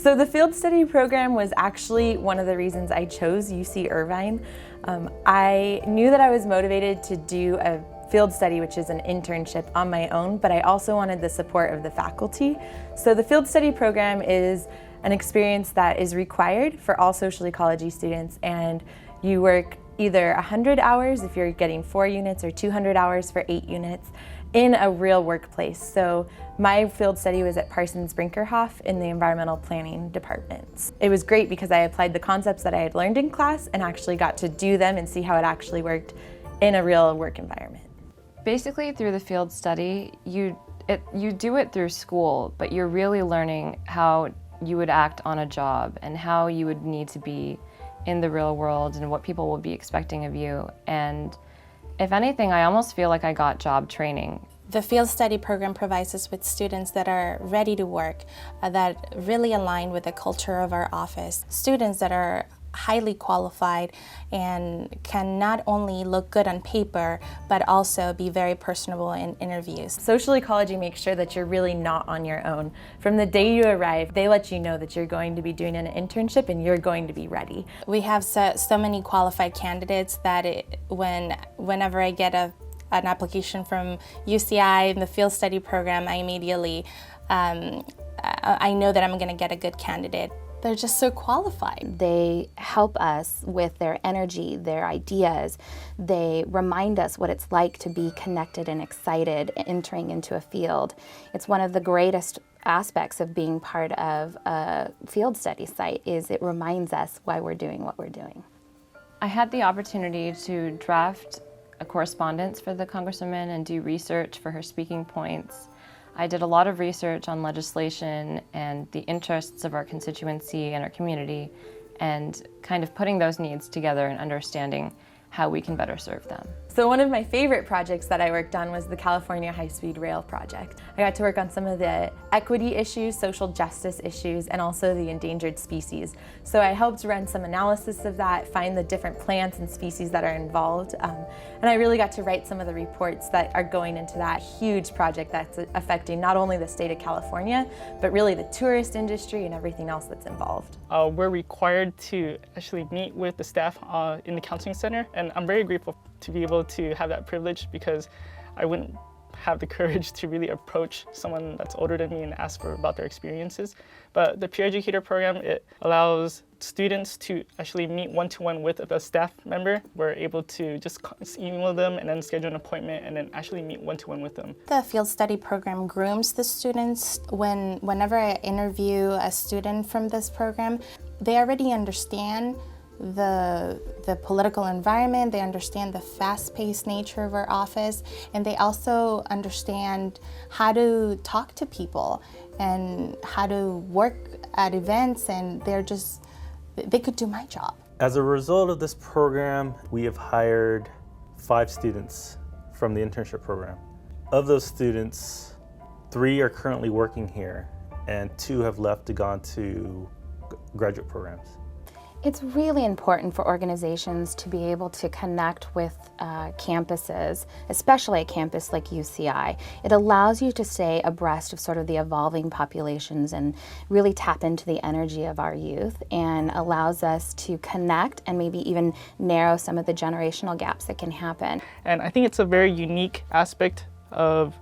So the field study program was actually one of the reasons I chose UC Irvine. I knew that I was motivated to do a field study, which is an internship, on my own, but I also wanted the support of the faculty. So the field study program is an experience that is required for all social ecology students, and you work either 100 hours if you're getting 4 units or 200 hours for 8 units in a real workplace. So my field study was at Parsons Brinkerhoff in the environmental planning department. It was great because I applied the concepts that I had learned in class and actually got to do them and see how it actually worked in a real work environment. Basically, through the field study, you do it through school, but you're really learning how you would act on a job and how you would need to be in the real world and what people will be expecting of you. And if anything, I almost feel like I got job training. The field study program provides us with students that are ready to work, that really align with the culture of our office. Students that are highly qualified and can not only look good on paper, but also be very personable in interviews. Social ecology makes sure that you're really not on your own. From the day you arrive, they let you know that you're going to be doing an internship and you're going to be ready. We have so many qualified candidates that whenever I get an application from UCI in the field study program, I immediately, I know that I'm going to get a good candidate. They're just so qualified. They help us with their energy, their ideas. They remind us what it's like to be connected and excited entering into a field. It's one of the greatest aspects of being part of a field study site is it reminds us why we're doing what we're doing. I had the opportunity to draft a correspondence for the Congresswoman and do research for her speaking points. I did a lot of research on legislation and the interests of our constituency and our community, and kind of putting those needs together and understanding how we can better serve them. So one of my favorite projects that I worked on was the California High-Speed Rail project. I got to work on some of the equity issues, social justice issues, and also the endangered species. So I helped run some analysis of that, find the different plants and species that are involved, and I really got to write some of the reports that are going into that huge project that's affecting not only the state of California, but really the tourist industry and everything else that's involved. We're required to actually meet with the staff in the counseling center, and I'm very grateful to be able to have that privilege because I wouldn't have the courage to really approach someone that's older than me and ask about their experiences. But the peer educator program, it allows students to actually meet one-to-one with a staff member. We're able to just email them and then schedule an appointment and then actually meet one-to-one with them. The field study program grooms the students. Whenever I interview a student from this program, they already understand the political environment, they understand the fast-paced nature of our office, and they also understand how to talk to people and how to work at events, and they could do my job. As a result of this program, we have hired 5 students from the internship program. Of those students, 3 are currently working here and 2 have left to go to graduate programs. It's really important for organizations to be able to connect with campuses, especially a campus like UCI. It allows you to stay abreast of sort of the evolving populations and really tap into the energy of our youth, and allows us to connect and maybe even narrow some of the generational gaps that can happen. And I think it's a very unique aspect of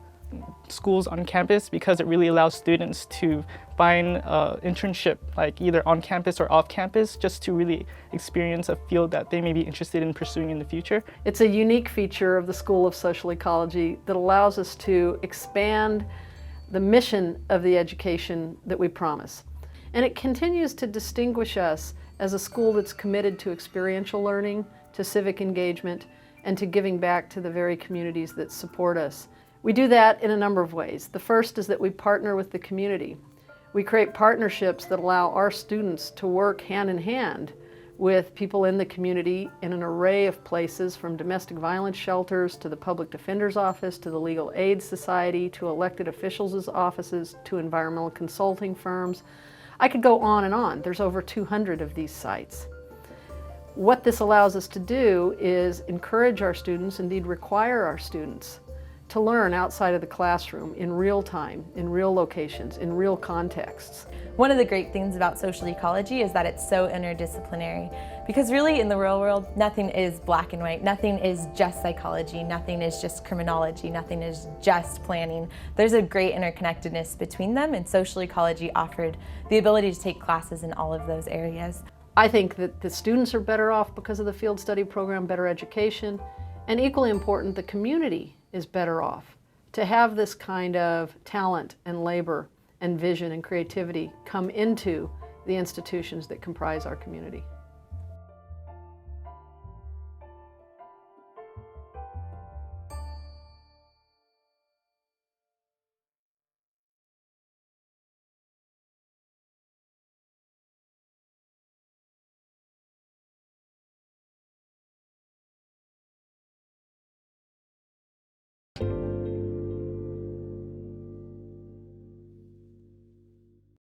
schools on campus because it really allows students to find an internship, like either on campus or off campus, just to really experience a field that they may be interested in pursuing in the future. It's a unique feature of the School of Social Ecology that allows us to expand the mission of the education that we promise. And it continues to distinguish us as a school that's committed to experiential learning, to civic engagement, and to giving back to the very communities that support us. We do that in a number of ways. The first is that we partner with the community. We create partnerships that allow our students to work hand in hand with people in the community in an array of places, from domestic violence shelters to the Public Defender's Office to the Legal Aid Society to elected officials' offices to environmental consulting firms. I could go on and on. There's over 200 of these sites. What this allows us to do is encourage our students, indeed require our students, to learn outside of the classroom in real time, in real locations, in real contexts. One of the great things about social ecology is that it's so interdisciplinary, because really in the real world, nothing is black and white, nothing is just psychology, nothing is just criminology, nothing is just planning. There's a great interconnectedness between them, and social ecology offered the ability to take classes in all of those areas. I think that the students are better off because of the field study program, better education, and equally important, the community is better off to have this kind of talent and labor and vision and creativity come into the institutions that comprise our community.